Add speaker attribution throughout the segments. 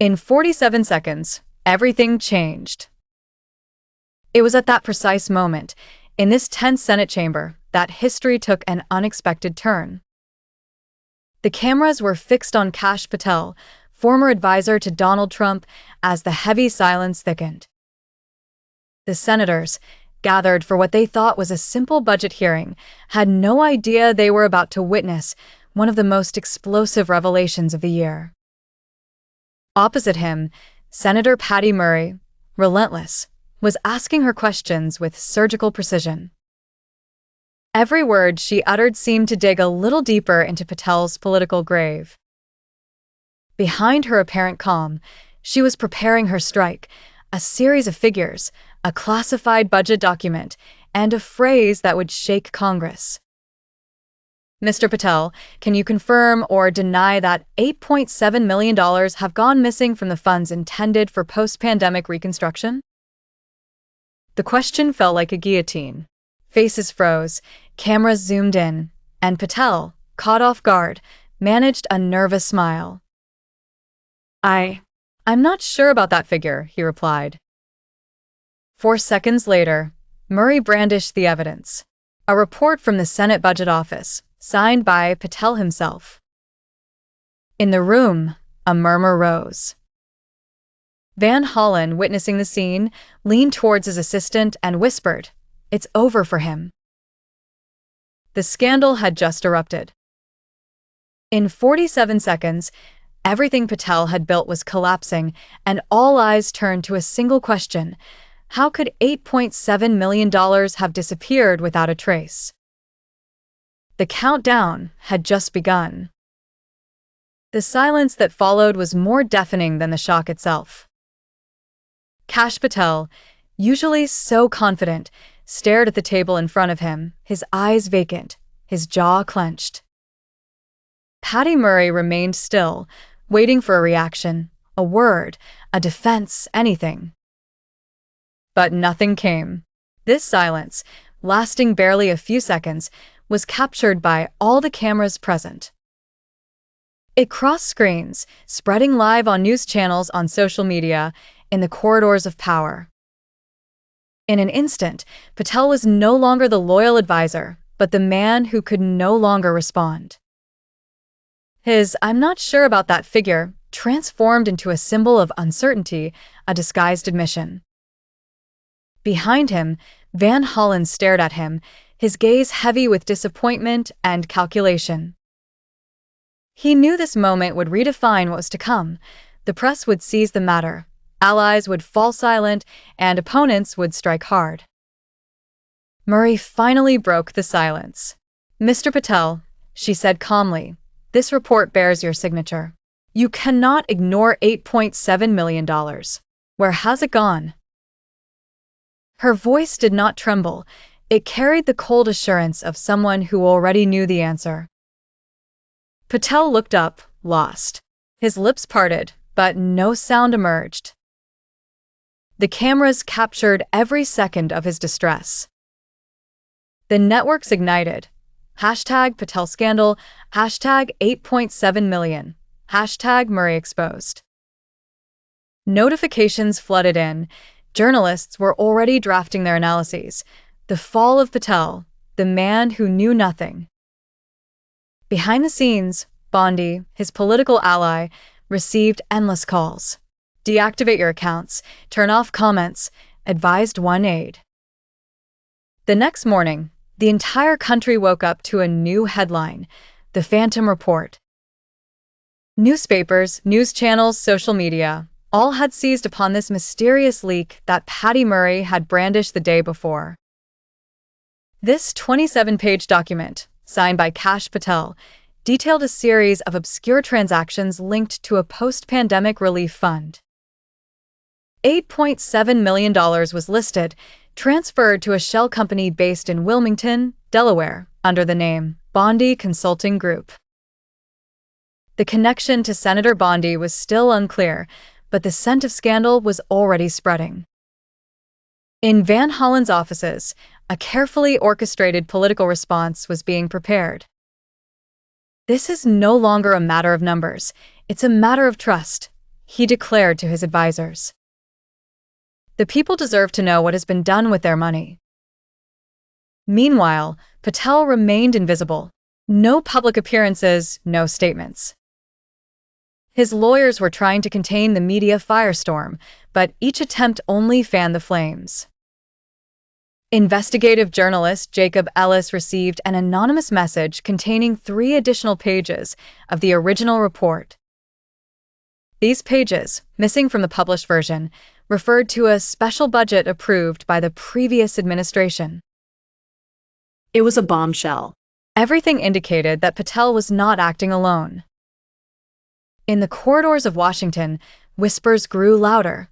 Speaker 1: In 47 seconds, everything changed. It was at that precise moment, in this tense Senate chamber, that history took an unexpected turn. The cameras were fixed on Kash Patel, former advisor to Donald Trump, as the heavy silence thickened. The senators, gathered for what they thought was a simple budget hearing, had no idea they were about to witness one of the most explosive revelations of the year. Opposite him, Senator Patty Murray, relentless, was asking her questions with surgical precision. Every word she uttered seemed to dig a little deeper into Patel's political grave. Behind her apparent calm, she was preparing her strike, a series of figures, a classified budget document, and a phrase that would shake Congress. Mr. Patel, can you confirm or deny that $8.7 million have gone missing from the funds intended for post-pandemic reconstruction? The question fell like a guillotine. Faces froze, cameras zoomed in, and Patel, caught off guard, managed a nervous smile. I'm not sure about that figure, he replied. 4 seconds later, Murray brandished the evidence. A report from the Senate Budget Office, signed by Patel himself. In the room, a murmur rose. Van Hollen, witnessing the scene, leaned towards his assistant and whispered, "It's over for him." The scandal had just erupted. In 47 seconds, everything Patel had built was collapsing, and all eyes turned to a single question: how could $8.7 million have disappeared without a trace? The countdown had just begun. The silence that followed was more deafening than the shock itself. Kash Patel, usually so confident, stared at the table in front of him, his eyes vacant, his jaw clenched. Patty Murray remained still, waiting for a reaction, a word, a defense, anything. But nothing came. This silence, lasting barely a few seconds, was captured by all the cameras present. It crossed screens, spreading live on news channels, on social media, in the corridors of power. In an instant, Patel was no longer the loyal advisor, but the man who could no longer respond. His "I'm not sure about that figure" transformed into a symbol of uncertainty, a disguised admission. Behind him, Van Hollen stared at him, his gaze heavy with disappointment and calculation. He knew this moment would redefine what was to come. The press would seize the matter, allies would fall silent, and opponents would strike hard. Murray finally broke the silence. "Mr. Patel," she said calmly, "this report bears your signature. You cannot ignore $8.7 million. Where has it gone?" Her voice did not tremble. It carried the cold assurance of someone who already knew the answer. Patel looked up, lost. His lips parted, but no sound emerged. The cameras captured every second of his distress. The networks ignited. Hashtag Patel scandal, hashtag 8.7 million, hashtag Murray exposed. Notifications flooded in. Journalists were already drafting their analyses. The fall of Patel, the man who knew nothing. Behind the scenes, Bondi, his political ally, received endless calls. "Deactivate your accounts, turn off comments," advised one aide. The next morning, the entire country woke up to a new headline: the Phantom Report. Newspapers, news channels, social media, all had seized upon this mysterious leak that Patty Murray had brandished the day before. This 27-page document, signed by Kash Patel, detailed a series of obscure transactions linked to a post-pandemic relief fund. $8.7 million was listed, transferred to a shell company based in Wilmington, Delaware, under the name Bondi Consulting Group. The connection to Senator Bondi was still unclear, but the scent of scandal was already spreading. In Van Hollen's offices, a carefully orchestrated political response was being prepared. "This is no longer a matter of numbers, it's a matter of trust," he declared to his advisors. The people deserve to know what has been done with their money. Meanwhile, Patel remained invisible. No public appearances, no statements. His lawyers were trying to contain the media firestorm, but each attempt only fanned the flames. Investigative journalist Jacob Ellis received an anonymous message containing 3 additional pages of the original report. These pages, missing from the published version, referred to a special budget approved by the previous administration.
Speaker 2: It was a bombshell.
Speaker 1: Everything indicated that Patel was not acting alone. In the corridors of Washington, whispers grew louder.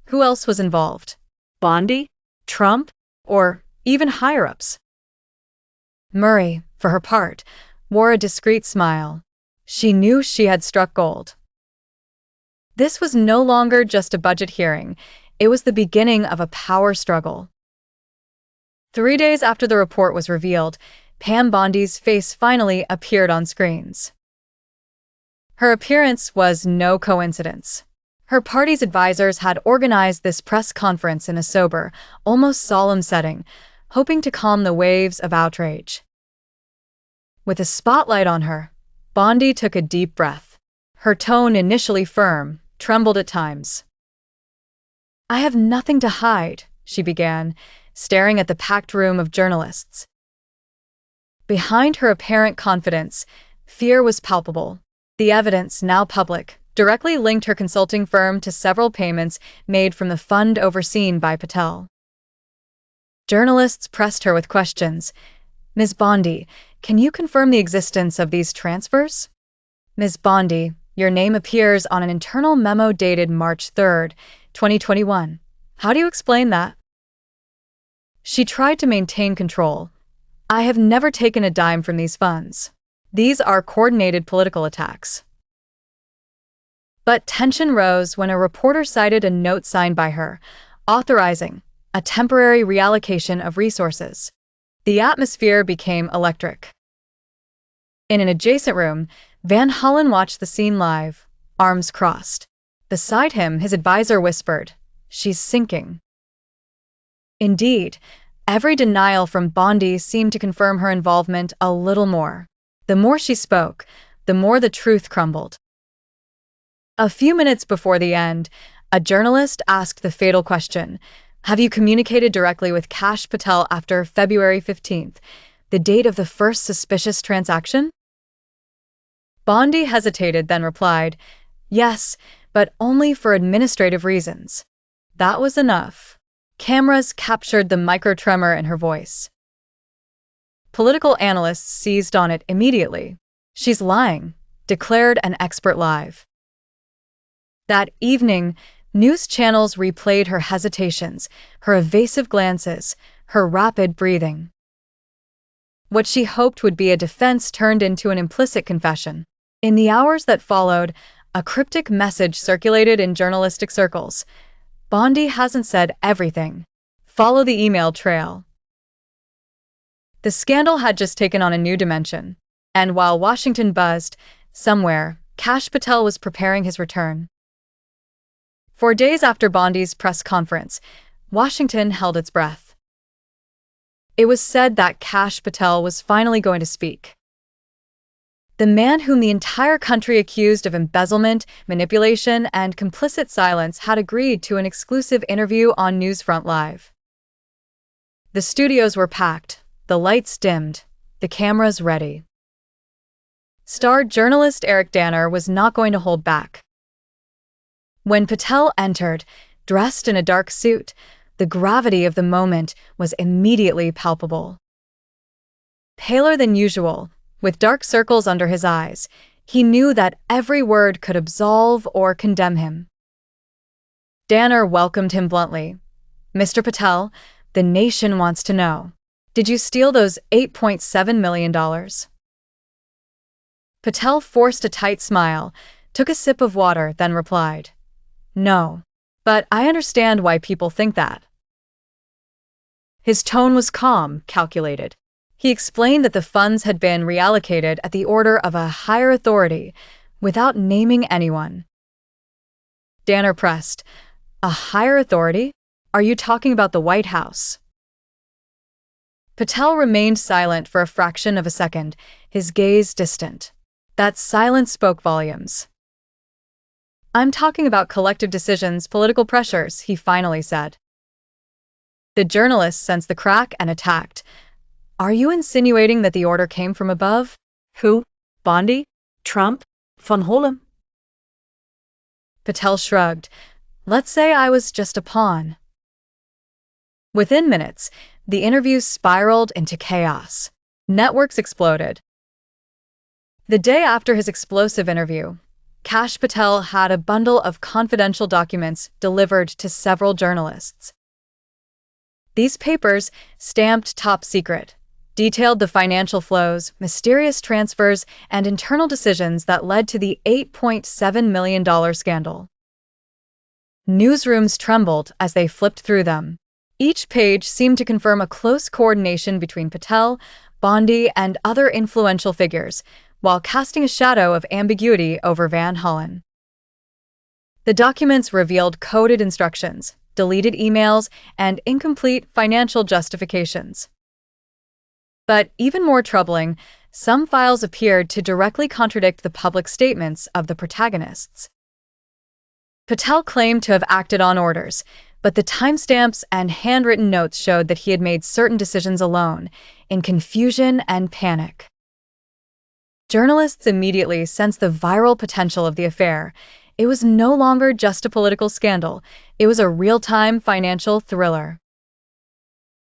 Speaker 1: Who else was involved?
Speaker 2: Bondi?
Speaker 1: Trump? Or even higher-ups? Murray, for her part, wore a discreet smile. She knew she had struck gold. This was no longer just a budget hearing. It was the beginning of a power struggle. 3 days after the report was revealed, Pam Bondi's face finally appeared on screens. Her appearance was no coincidence. Her party's advisors had organized this press conference in a sober, almost solemn setting, hoping to calm the waves of outrage. With a spotlight on her, Bondi took a deep breath. Her tone, initially firm, trembled at times. "I have nothing to hide," she began, staring at the packed room of journalists. Behind her apparent confidence, fear was palpable. The evidence, now public, directly linked her consulting firm to several payments made from the fund overseen by Patel. Journalists pressed her with questions. "Ms. Bondi, can you confirm the existence of these transfers?" "Ms. Bondi, your name appears on an internal memo dated March 3, 2021. How do you explain that?" She tried to maintain control. "I have never taken a dime from these funds. These are coordinated political attacks." But tension rose when a reporter cited a note signed by her, authorizing a temporary reallocation of resources. The atmosphere became electric. In an adjacent room, Van Hollen watched the scene live, arms crossed. Beside him, his advisor whispered, "She's sinking." Indeed, every denial from Bondi seemed to confirm her involvement a little more. The more she spoke, the more the truth crumbled. A few minutes before the end, a journalist asked the fatal question, "Have you communicated directly with Kash Patel after February 15th, the date of the first suspicious transaction?" Bondi hesitated, then replied, "Yes, but only for administrative reasons." That was enough. Cameras captured the micro-tremor in her voice. Political analysts seized on it immediately. "She's lying," declared an expert live. That evening, news channels replayed her hesitations, her evasive glances, her rapid breathing. What she hoped would be a defense turned into an implicit confession. In the hours that followed, a cryptic message circulated in journalistic circles. "Bondi hasn't said everything. Follow the email trail." The scandal had just taken on a new dimension, and while Washington buzzed, somewhere, Kash Patel was preparing his return. 4 days after Bondi's press conference, Washington held its breath. It was said that Kash Patel was finally going to speak. The man whom the entire country accused of embezzlement, manipulation, and complicit silence had agreed to an exclusive interview on Newsfront Live. The studios were packed, the lights dimmed, the cameras ready. Star journalist Eric Danner was not going to hold back. When Patel entered, dressed in a dark suit, the gravity of the moment was immediately palpable. Paler than usual, with dark circles under his eyes, he knew that every word could absolve or condemn him. Danner welcomed him bluntly. "Mr. Patel, the nation wants to know. Did you steal those $8.7 million?" Patel forced a tight smile, took a sip of water, then replied, "No, but I understand why people think that." His tone was calm, calculated. He explained that the funds had been reallocated at the order of a higher authority, without naming anyone. Danner pressed. A higher authority? Are you talking about the White House? Patel remained silent for a fraction of a second, his gaze distant. That silence spoke volumes. I'm talking about collective decisions, political pressures, he finally said. The journalist sensed the crack and attacked. Are you insinuating that the order came from above?
Speaker 2: Who? Bondi? Trump? Von Holem?
Speaker 1: Patel shrugged. Let's say I was just a pawn. Within minutes, the interview spiraled into chaos. Networks exploded. The day after his explosive interview, Kash Patel had a bundle of confidential documents delivered to several journalists. These papers, stamped top secret, detailed the financial flows, mysterious transfers, and internal decisions that led to the $8.7 million scandal. Newsrooms trembled as they flipped through them. Each page seemed to confirm a close coordination between Patel, Bondi, and other influential figures, while casting a shadow of ambiguity over Van Hollen. The documents revealed coded instructions, deleted emails, and incomplete financial justifications. But even more troubling, some files appeared to directly contradict the public statements of the protagonists. Patel claimed to have acted on orders, but the timestamps and handwritten notes showed that he had made certain decisions alone, in confusion and panic. Journalists immediately sensed the viral potential of the affair. It was no longer just a political scandal, it was a real-time financial thriller.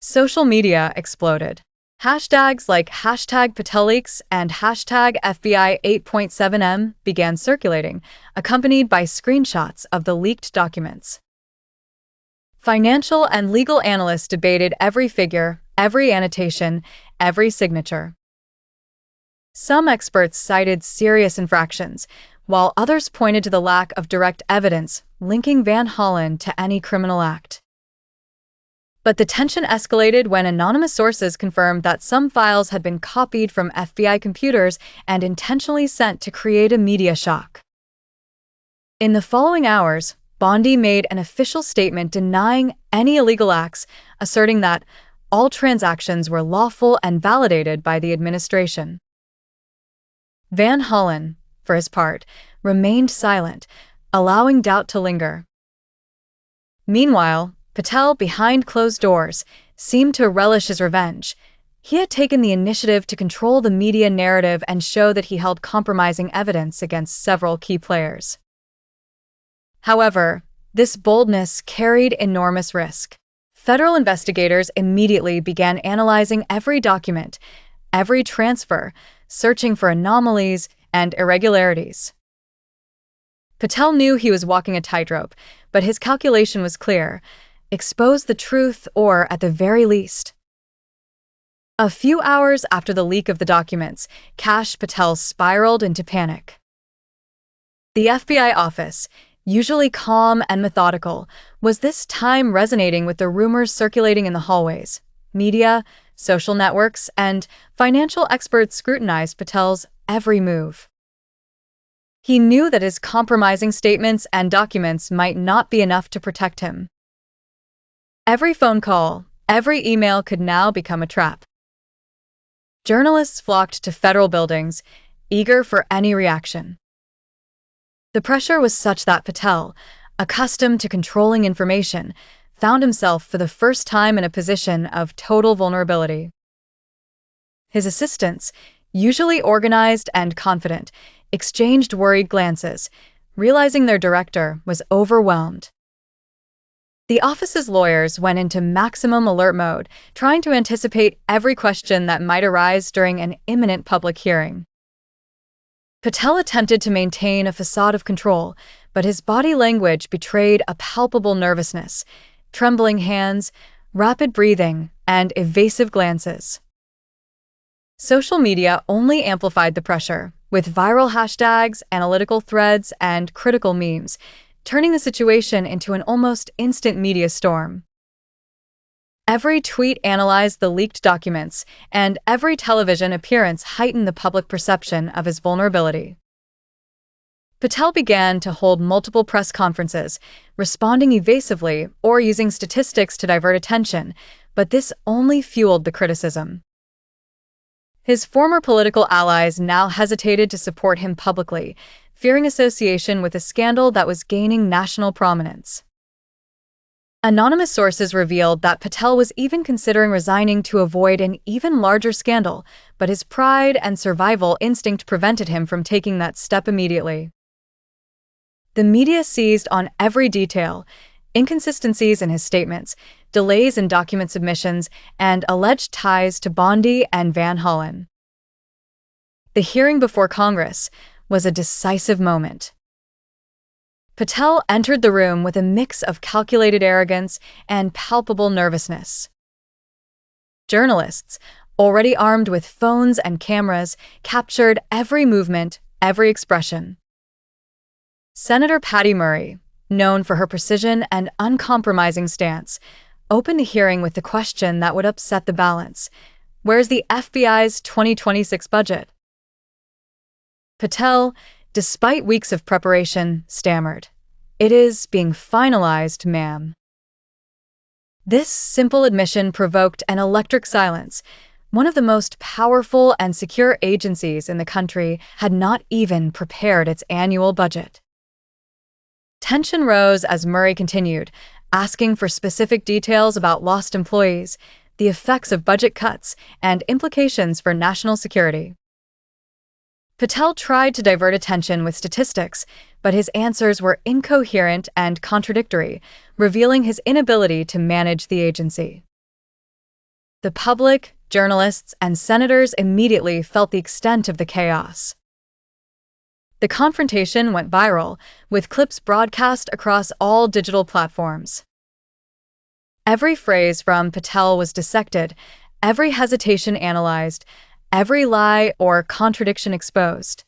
Speaker 1: Social media exploded. Hashtags like #PatelLeaks and #FBI 8.7M began circulating, accompanied by screenshots of the leaked documents. Financial and legal analysts debated every figure, every annotation, every signature. Some experts cited serious infractions, while others pointed to the lack of direct evidence linking Van Hollen to any criminal act. But the tension escalated when anonymous sources confirmed that some files had been copied from FBI computers and intentionally sent to create a media shock. In the following hours, Bondi made an official statement denying any illegal acts, asserting that all transactions were lawful and validated by the administration. Van Hollen, for his part, remained silent, allowing doubt to linger. Meanwhile, Patel, behind closed doors, seemed to relish his revenge. He had taken the initiative to control the media narrative and show that he held compromising evidence against several key players. However, this boldness carried enormous risk. Federal investigators immediately began analyzing every document, every transfer, searching for anomalies and irregularities. Patel knew he was walking a tightrope, but his calculation was clear: expose the truth or, at the very least. A few hours after the leak of the documents, Kash Patel spiraled into panic. The FBI office, usually calm and methodical, was this time resonating with the rumors circulating in the hallways. Media, social networks, and financial experts scrutinized Patel's every move. He knew that his compromising statements and documents might not be enough to protect him. Every phone call, every email could now become a trap. Journalists flocked to federal buildings, eager for any reaction. The pressure was such that Patel, accustomed to controlling information, found himself for the first time in a position of total vulnerability. His assistants, usually organized and confident, exchanged worried glances, realizing their director was overwhelmed. The office's lawyers went into maximum alert mode, trying to anticipate every question that might arise during an imminent public hearing. Patel attempted to maintain a facade of control, but his body language betrayed a palpable nervousness, trembling hands, rapid breathing, and evasive glances. Social media only amplified the pressure, with viral hashtags, analytical threads, and critical memes, turning the situation into an almost instant media storm. Every tweet analyzed the leaked documents, and every television appearance heightened the public perception of his vulnerability. Patel began to hold multiple press conferences, responding evasively or using statistics to divert attention, but this only fueled the criticism. His former political allies now hesitated to support him publicly, fearing association with a scandal that was gaining national prominence. Anonymous sources revealed that Patel was even considering resigning to avoid an even larger scandal, but his pride and survival instinct prevented him from taking that step immediately. The media seized on every detail: inconsistencies in his statements, delays in document submissions, and alleged ties to Bondi and Van Hollen. The hearing before Congress was a decisive moment. Patel entered the room with a mix of calculated arrogance and palpable nervousness. Journalists, already armed with phones and cameras, captured every movement, every expression. Senator Patty Murray, known for her precision and uncompromising stance, opened the hearing with the question that would upset the balance: where's the FBI's 2026 budget? Patel, despite weeks of preparation, stammered, "It is being finalized, ma'am." This simple admission provoked an electric silence. One of the most powerful and secure agencies in the country had not even prepared its annual budget. Tension rose as Murray continued, asking for specific details about lost employees, the effects of budget cuts, and implications for national security. Patel tried to divert attention with statistics, but his answers were incoherent and contradictory, revealing his inability to manage the agency. The public, journalists, and senators immediately felt the extent of the chaos. The confrontation went viral, with clips broadcast across all digital platforms. Every phrase from Patel was dissected, every hesitation analyzed, every lie or contradiction exposed.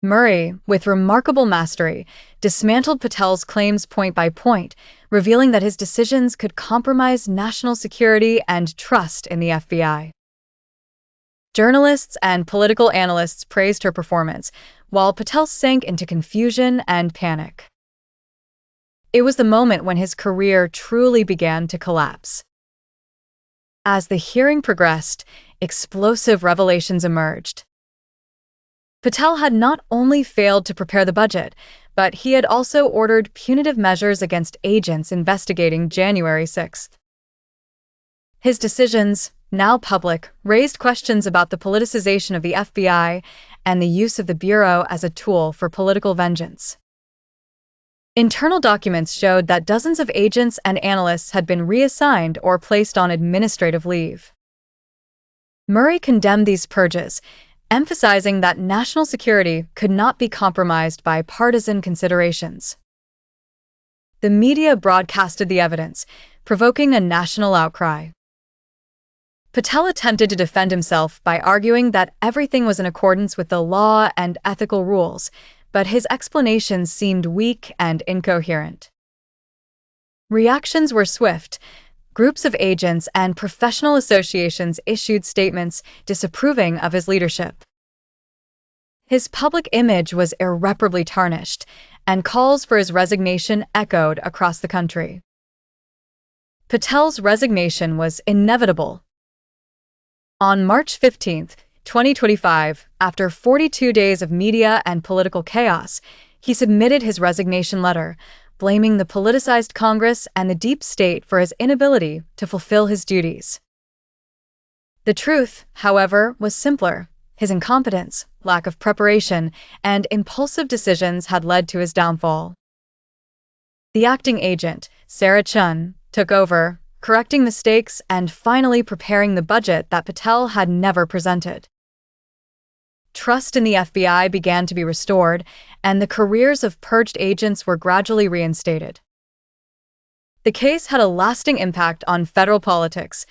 Speaker 1: Murray, with remarkable mastery, dismantled Patel's claims point by point, revealing that his decisions could compromise national security and trust in the FBI. Journalists and political analysts praised her performance, while Patel sank into confusion and panic. It was the moment when his career truly began to collapse. As the hearing progressed, explosive revelations emerged. Patel had not only failed to prepare the budget, but he had also ordered punitive measures against agents investigating January 6th. His decisions, now public, raised questions about the politicization of the FBI and the use of the Bureau as a tool for political vengeance. Internal documents showed that dozens of agents and analysts had been reassigned or placed on administrative leave. Murray condemned these purges, emphasizing that national security could not be compromised by partisan considerations. The media broadcasted the evidence, provoking a national outcry. Patel attempted to defend himself by arguing that everything was in accordance with the law and ethical rules, but his explanations seemed weak and incoherent. Reactions were swift. Groups of agents and professional associations issued statements disapproving of his leadership. His public image was irreparably tarnished, and calls for his resignation echoed across the country. Patel's resignation was inevitable. On March 15, 2025, after 42 days of media and political chaos, he submitted his resignation letter, blaming the politicized Congress and the deep state for his inability to fulfill his duties. The truth, however, was simpler. His incompetence, lack of preparation, and impulsive decisions had led to his downfall. The acting agent, Sarah Chun, took over, correcting mistakes and finally preparing the budget that Patel had never presented. Trust in the FBI began to be restored, and the careers of purged agents were gradually reinstated. The case had a lasting impact on federal politics.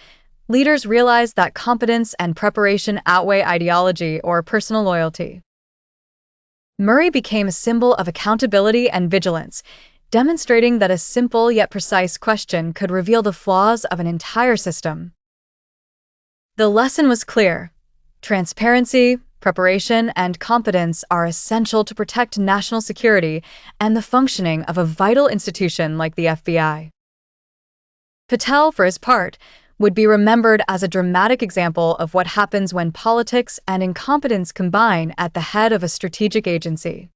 Speaker 1: Leaders realized that competence and preparation outweigh ideology or personal loyalty. Murray became a symbol of accountability and vigilance, demonstrating that a simple yet precise question could reveal the flaws of an entire system. The lesson was clear: transparency, preparation, and competence are essential to protect national security and the functioning of a vital institution like the FBI. Patel, for his part, would be remembered as a dramatic example of what happens when politics and incompetence combine at the head of a strategic agency.